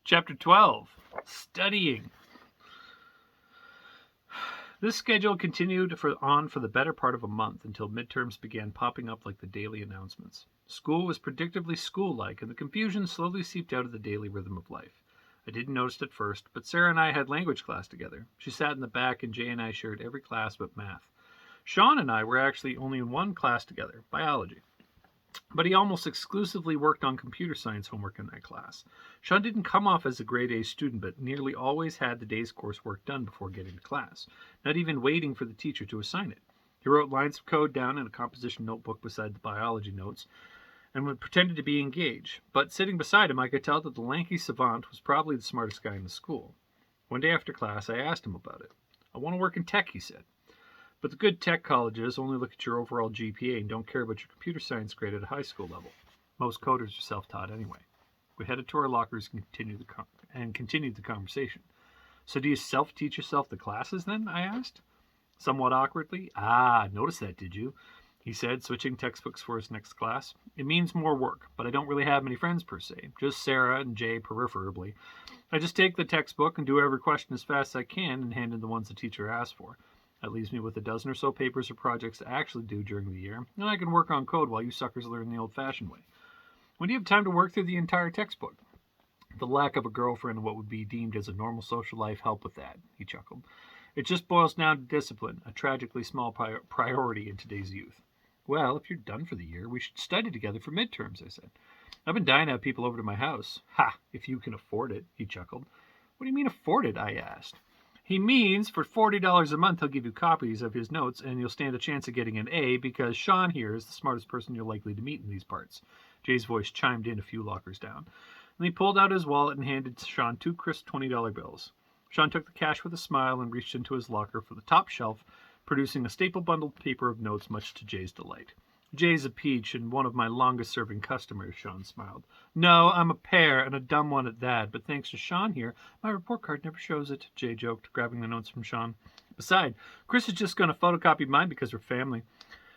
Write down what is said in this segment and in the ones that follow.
Chapter 12. Studying. This schedule continued for the better part of a month until midterms began popping up like the daily announcements. School was predictably school-like, and the confusion slowly seeped out of the daily rhythm of life. I didn't notice it at first, but Sarah and I had language class together. She sat in the back, and Jay and I shared every class but math. Sean and I were actually only in one class together, biology. But he almost exclusively worked on computer science homework in that class. Sean didn't come off as a grade A student, but nearly always had the day's coursework done before getting to class, not even waiting for the teacher to assign it. He wrote lines of code down in a composition notebook beside the biology notes and pretended to be engaged. But sitting beside him, I could tell that the lanky savant was probably the smartest guy in the school. One day after class, I asked him about it. "I want to work in tech," he said. "But the good tech colleges only look at your overall GPA and don't care about your computer science grade at a high school level. Most coders are self-taught anyway." We headed to our lockers and continued the conversation. "So do you self-teach yourself the classes then?" I asked. Somewhat awkwardly. "Noticed that, did you?" he said, switching textbooks for his next class. "It means more work, but I don't really have many friends per se. Just Sarah and Jay peripherally. I just take the textbook and do every question as fast as I can and hand in the ones the teacher asks for. That leaves me with a dozen or so papers or projects to actually do during the year, and I can work on code while you suckers learn the old-fashioned way. When do you have time to work through the entire textbook?" "The lack of a girlfriend and what would be deemed as a normal social life help with that," he chuckled. "It just boils down to discipline, a tragically small priority in today's youth." "Well, if you're done for the year, we should study together for midterms," I said. "I've been dying to have people over to my house." "Ha, if you can afford it," he chuckled. "What do you mean afford it?" I asked. "He means for $40 a month he'll give you copies of his notes and you'll stand a chance of getting an A because Sean here is the smartest person you're likely to meet in these parts." Jay's voice chimed in a few lockers down. Then he pulled out his wallet and handed Sean 2 crisp $20 bills. Sean took the cash with a smile and reached into his locker for the top shelf, producing a staple bundled paper of notes much to Jay's delight. "Jay's a peach and one of my longest-serving customers," Sean smiled. "No, I'm a pear, and a dumb one at that, but thanks to Sean here, my report card never shows it," Jay joked, grabbing the notes from Sean. "Besides, Chris is just going to photocopy mine because we're family."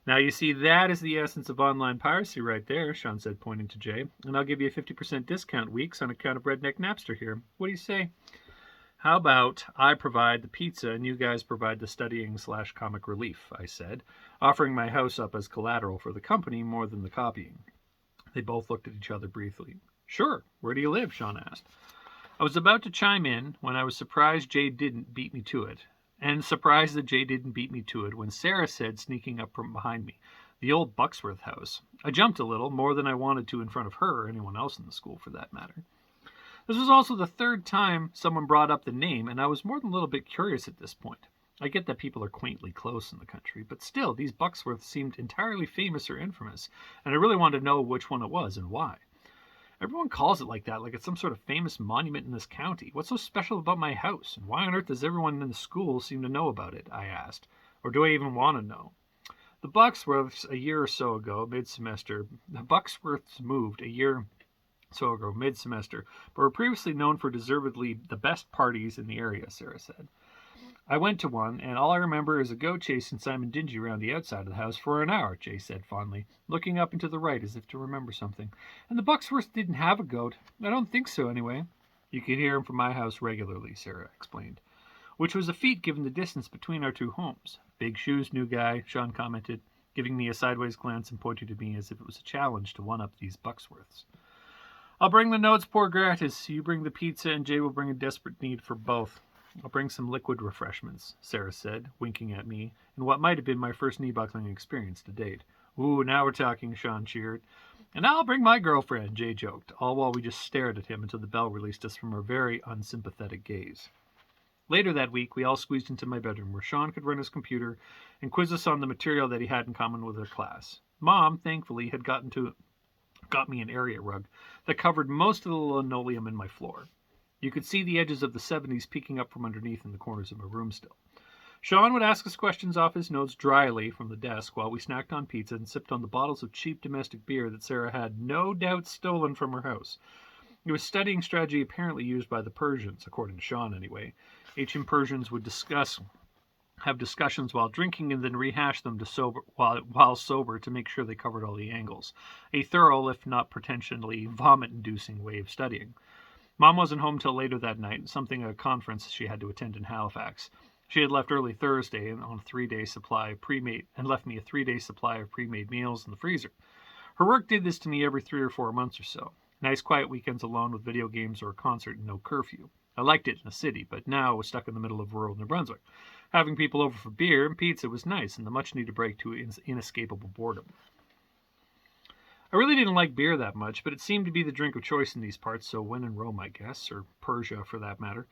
"Now, you see, that is the essence of online piracy right there," Sean said, pointing to Jay. "And I'll give you a 50% discount weeks on account of Redneck Napster here. What do you say?" "How about I provide the pizza and you guys provide the studying/comic relief," I said, offering my house up as collateral for the company more than the copying. They both looked at each other briefly. "Sure. Where do you live?" Sean asked. I was about to chime in when I was surprised Jay didn't beat me to it, and surprised that Jay didn't beat me to it when Sarah said, sneaking up from behind me, "The old Bucksworth house." I jumped a little, more than I wanted to in front of her or anyone else in the school for that matter. This was also the third time someone brought up the name, and I was more than a little bit curious at this point. I get that people are quaintly close in the country, but still, these Bucksworths seemed entirely famous or infamous, and I really wanted to know which one it was and why. "Everyone calls it like that, like it's some sort of famous monument in this county. What's so special about my house, and why on earth does everyone in the school seem to know about it?" I asked. "Or do I even want to know?" The Bucksworths moved a year so ago, mid-semester, but were previously known for deservedly the best parties in the area, Sarah said. "I went to one, and all I remember is a goat chasing Simon Dingy around the outside of the house for an hour," Jay said fondly, looking up and to the right as if to remember something. "And the Bucksworths didn't have a goat. I don't think so, anyway." "You could hear him from my house regularly," Sarah explained, which was a feat given the distance between our two homes. "Big shoes, new guy," Sean commented, giving me a sideways glance and pointing to me as if it was a challenge to one-up these Bucksworths. "I'll bring the notes por gratis. You bring the pizza, and Jay will bring a desperate need for both." "I'll bring some liquid refreshments," Sarah said, winking at me, in what might have been my first knee-buckling experience to date. "Ooh, now we're talking," Sean cheered. "And I'll bring my girlfriend," Jay joked, all while we just stared at him until the bell released us from our very unsympathetic gaze. Later that week, we all squeezed into my bedroom, where Sean could run his computer and quiz us on the material that he had in common with our class. Mom, thankfully, had got me an area rug that covered most of the linoleum in my floor. You could see the edges of the 70s peeking up from underneath in the corners of my room still. Sean would ask us questions off his notes dryly from the desk while we snacked on pizza and sipped on the bottles of cheap domestic beer that Sarah had no doubt stolen from her house. It was studying strategy apparently used by the Persians, according to Sean anyway. Ancient Persians would have discussions while drinking and then rehash them while sober to make sure they covered all the angles. A thorough, if not potentially vomit-inducing way of studying. Mom wasn't home till later that night, something at a conference she had to attend in Halifax. She had left early Thursday and on a 3-day supply of pre-made and left me a 3-day supply of pre-made meals in the freezer. Her work did this to me every 3 or 4 months or so. Nice quiet weekends alone with video games or a concert and no curfew. I liked it in the city, but now I was stuck in the middle of rural New Brunswick. Having people over for beer and pizza was nice and the much-needed break to inescapable boredom. I really didn't like beer that much, but it seemed to be the drink of choice in these parts, so when in Rome, I guess, or Persia for that matter.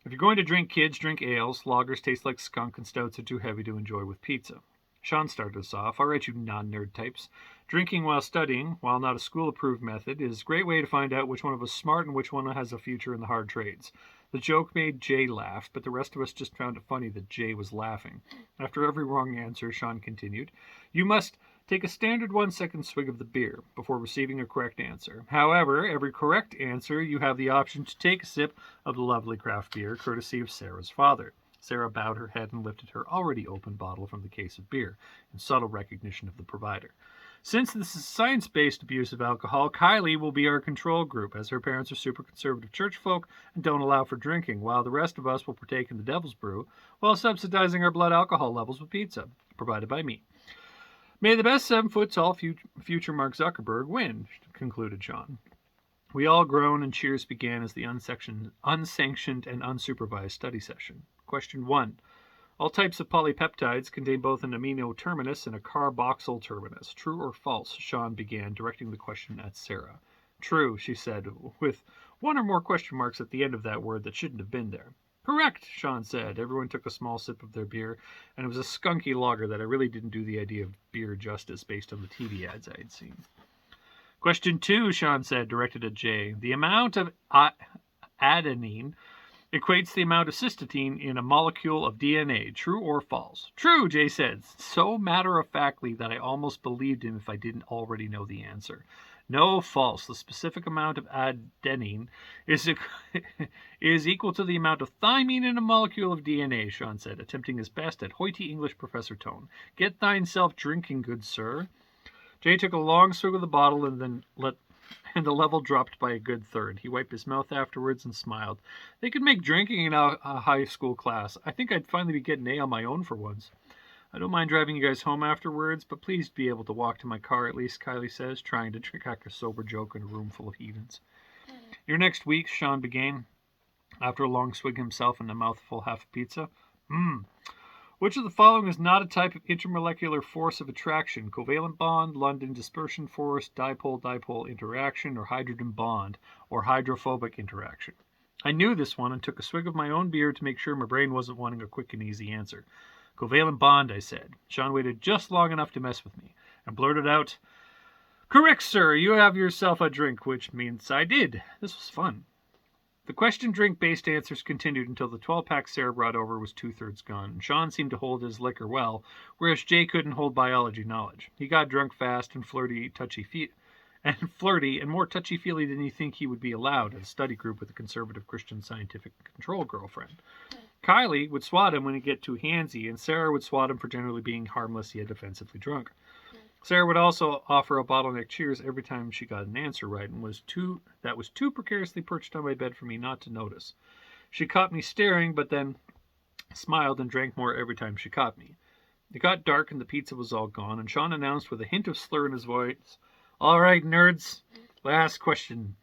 If you're going to drink kids, drink ales. Lagers taste like skunk and stouts are too heavy to enjoy with pizza. Sean started us off. All right, you non-nerd types. Drinking while studying, while not a school-approved method, is a great way to find out which one of us is smart and which one has a future in the hard trades. The joke made Jay laugh, but the rest of us just found it funny that Jay was laughing. After every wrong answer, Sean continued, "You must take a standard 1-second swig of the beer before receiving a correct answer. However, every correct answer, you have the option to take a sip of the lovely craft beer, courtesy of Sarah's father." Sarah bowed her head and lifted her already open bottle from the case of beer, in subtle recognition of the provider. "Since this is science-based abuse of alcohol, Kylie will be our control group, as her parents are super conservative church folk and don't allow for drinking, while the rest of us will partake in the devil's brew, while subsidizing our blood alcohol levels with pizza, provided by me. May the best 7-foot-tall future Mark Zuckerberg win," concluded Sean. We all groaned and cheers began as the unsanctioned and unsupervised study session. Question 1. All types of polypeptides contain both an amino terminus and a carboxyl terminus. True or false? Sean began, directing the question at Sarah. "True," she said, with one or more question marks at the end of that word that shouldn't have been there. "Correct," Sean said. Everyone took a small sip of their beer, and it was a skunky lager that I really didn't do the idea of beer justice based on the TV ads I had seen. "Question 2, Sean said, directed at Jay. The amount of adenine equates to the amount of cysteine in a molecule of DNA. True or false?" "True," Jay said, so matter-of-factly that I almost believed him if I didn't already know the answer. "No, false. The specific amount of adenine is equal to the amount of thymine in a molecule of DNA," Sean said, attempting his best at hoity English professor tone. "Get thine self drinking, good sir." Jay took a long swig of the bottle and the level dropped by a good third. He wiped his mouth afterwards and smiled. "They could make drinking in a high school class. I think I'd finally be getting A on my own for once." "I don't mind driving you guys home afterwards, but please be able to walk to my car at least," Kylie says, trying to crack a sober joke in a room full of heathens. "Your next week," Sean began, after a long swig himself and a mouthful half a pizza. Which of the following is not a type of intermolecular force of attraction? Covalent bond, London dispersion force, dipole-dipole interaction, or hydrogen bond, or hydrophobic interaction? I knew this one and took a swig of my own beer to make sure my brain wasn't wanting a quick and easy answer. "Covalent bond," I said. Sean waited just long enough to mess with me and blurted out, "Correct, sir. You have yourself a drink," which means I did. This was fun. The question drink-based answers continued until the 12-pack Sarah brought over was 2/3 gone. Sean seemed to hold his liquor well, whereas Jay couldn't hold biology knowledge. He got drunk fast and flirty and more touchy-feely than you think he would be allowed at a study group with a conservative Christian scientific control girlfriend. Kylie would swat him when he'd get too handsy, and Sarah would swat him for generally being harmless yet offensively drunk. Sarah would also offer a bottleneck cheers every time she got an answer right, and was too precariously perched on my bed for me not to notice. She caught me staring, but then smiled and drank more every time she caught me. It got dark and the pizza was all gone, and Sean announced with a hint of slur in his voice, "All right, nerds, last question.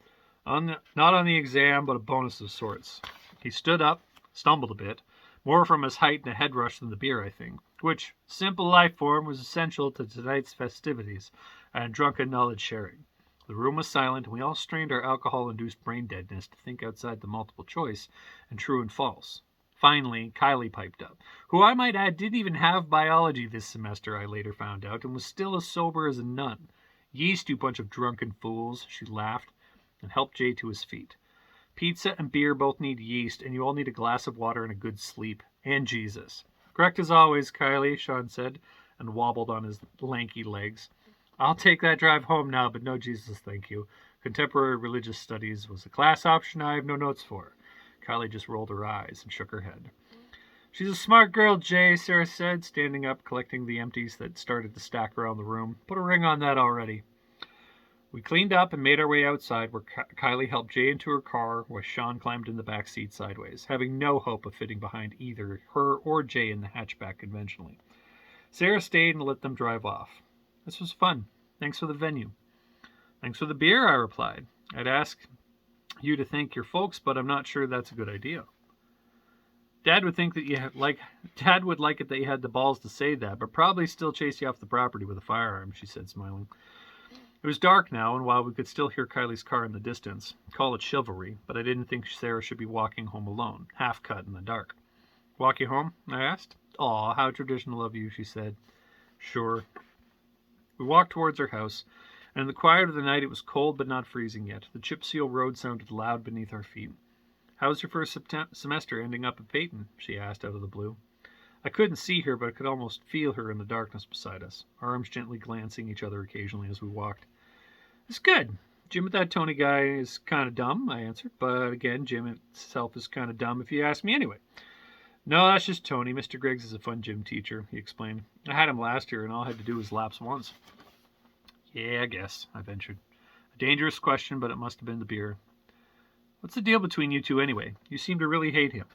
Not on the exam, but a bonus of sorts." He stood up, stumbled a bit, more from his height and a head rush than the beer, I think. Which simple life form was essential to tonight's festivities and drunken knowledge sharing? The room was silent, and we all strained our alcohol-induced brain deadness to think outside the multiple choice and true and false. Finally, Kylie piped up, who I might add didn't even have biology this semester, I later found out, and was still as sober as a nun. "Yeast, you bunch of drunken fools," she laughed, and helped Jay to his feet. "Pizza and beer both need yeast, and you all need a glass of water and a good sleep. And Jesus." "Correct as always, Kylie," Sean said, and wobbled on his lanky legs. "I'll take that drive home now, but no Jesus, thank you. Contemporary religious studies was a class option I have no notes for." Kylie just rolled her eyes and shook her head. "She's a smart girl, Jay," Sarah said, standing up, collecting the empties that started to stack around the room. "Put a ring on that already." We cleaned up and made our way outside, where Kylie helped Jay into her car, while Sean climbed in the back seat sideways, having no hope of fitting behind either her or Jay in the hatchback conventionally. Sarah stayed and let them drive off. This was fun. Thanks for the venue. Thanks for the beer, I replied. I'd ask you to thank your folks, but I'm not sure that's a good idea. Dad would think that Dad would like it that you had the balls to say that, but probably still chase you off the property with a firearm, she said, smiling. It was dark now, and while we could still hear Kylie's car in the distance, call it chivalry, but I didn't think Sarah should be walking home alone, half cut in the dark. Walk you home? I asked. Aw, how traditional of you, she said. Sure. We walked towards her house, and in the quiet of the night it was cold but not freezing yet. The chip seal road sounded loud beneath our feet. How's your first semester ending up at Peyton? She asked out of the blue. I couldn't see her, but I could almost feel her in the darkness beside us, arms gently glancing each other occasionally as we walked. It's good. Jim with that Tony guy is kind of dumb, I answered. But again, Jim itself is kind of dumb if you ask me anyway. No, that's just Tony. Mr. Griggs is a fun gym teacher, he explained. I had him last year, and all I had to do was lapse once. Yeah, I guess, I ventured. A dangerous question, but it must have been the beer. What's the deal between you two anyway? You seem to really hate him.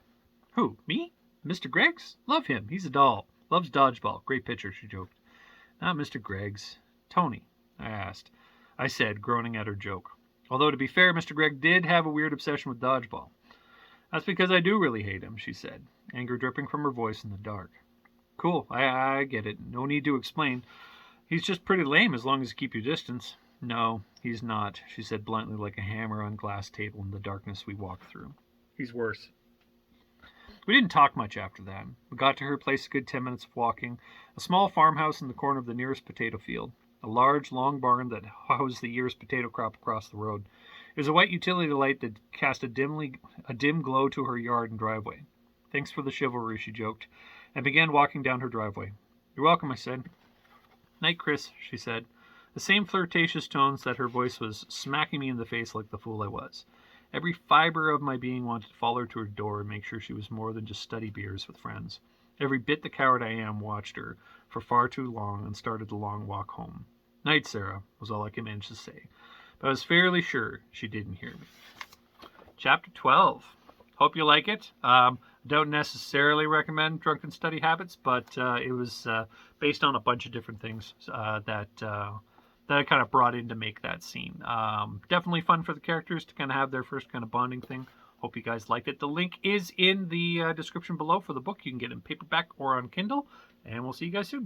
Who, me? Mr. Griggs? Love him. He's a doll. Loves dodgeball. Great pitcher, she joked. Not Mr. Griggs. Tony, I said, groaning at her joke. Although, to be fair, Mr. Gregg did have a weird obsession with dodgeball. That's because I do really hate him, she said, anger dripping from her voice in the dark. Cool, I get it. No need to explain. He's just pretty lame as long as you keep your distance. No, he's not, she said bluntly, like a hammer on glass table in the darkness we walked through. He's worse. We didn't talk much after that. We got to her place a good 10 minutes of walking, a small farmhouse in the corner of the nearest potato field, a large, long barn that housed the year's potato crop across the road. It was a white utility light that cast a dim glow to her yard and driveway. Thanks for the chivalry, she joked, and began walking down her driveway. You're welcome, I said. Night, Chris, she said, the same flirtatious tones that her voice was smacking me in the face like the fool I was. Every fiber of my being wanted to follow her to her door and make sure she was more than just study beers with friends. Every bit the coward I am watched her for far too long and started the long walk home. Night, Sarah, was all I could manage to say, but I was fairly sure she didn't hear me. Chapter 12. Hope you like it. Don't necessarily recommend Drunken Study Habits, but it was based on a bunch of different things that I kind of brought in to make that scene. Definitely fun for the characters to kind of have their first kind of bonding thing. Hope you guys liked it. The link is in the description below for the book. You can get it in paperback or on Kindle, and we'll see you guys soon.